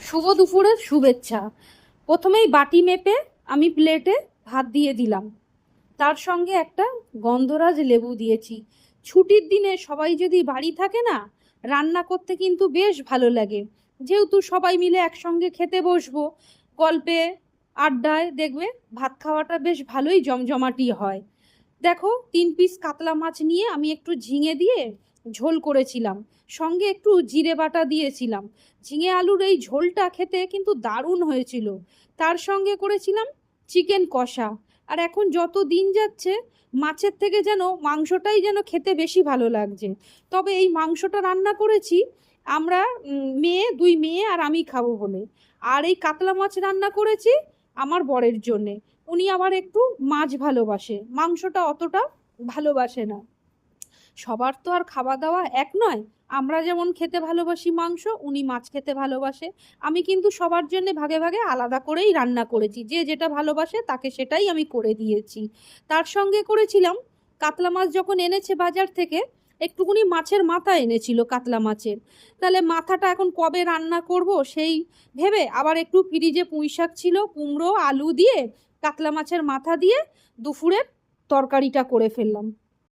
শুভ দুপুরের শুভেচ্ছা। প্রথমেই বাটি মেপে আমি প্লেটে ভাত দিয়ে দিলাম, তার সঙ্গে একটা গন্ধরাজ লেবু দিয়েছি। ছুটির দিনে সবাই যদি বাড়ি থাকে না, রান্না করতে কিন্তু বেশ ভালো লাগে। যেহেতু সবাই মিলে একসঙ্গে খেতে বসবো, গল্পে আড্ডায় দেখবে ভাত খাওয়াটা বেশ ভালোই জমজমাটি হয়। দেখো, 3 পিস কাতলা মাছ নিয়ে আমি একটু ঝিঙে দিয়ে ঝোল করেছিলাম, সঙ্গে একটু জিরে বাটা দিয়েছিলাম। ঝিঙে আলুর এই ঝোলটা খেতে কিন্তু দারুণ হয়েছিল। তার সঙ্গে করেছিলাম চিকেন কষা। আর এখন যত দিন যাচ্ছে, মাছের থেকে যেন মাংসটাই যেন খেতে বেশি ভালো লাগছে। তবে এই মাংসটা রান্না করেছি আমরা দুই মেয়ে আর আমি খাবো বলে। আর এই কাতলা মাছ রান্না করেছি আমার বরের জন্যে। উনি আবার একটু মাছ ভালোবাসে, মাংসটা অতটা ভালোবাসে না। সবার তো আর খাওয়া দাওয়া এক নয়। আমরা যেমন খেতে ভালোবাসি মাংস, উনি মাছ খেতে ভালোবাসে। আমি কিন্তু সবার জন্য ভাগে ভাগে আলাদা করেই রান্না করেছি, যে যেটা ভালোবাসে তাকে সেটাই আমি করে দিয়েছি। তার সঙ্গে করেছিলাম, কাতলা মাছ যখন এনেছে বাজার থেকে, একটুকুনি মাছের মাথা এনেছিল কাতলা মাছের। তাহলে মাথাটা এখন কবে রান্না করব সেই ভেবে আবার একটু ফ্রিজে পুঁই শাক ছিল, কুমড়ো আলু দিয়ে কাতলা মাছের মাথা দিয়ে দুপুরের তরকারিটা করে ফেললাম।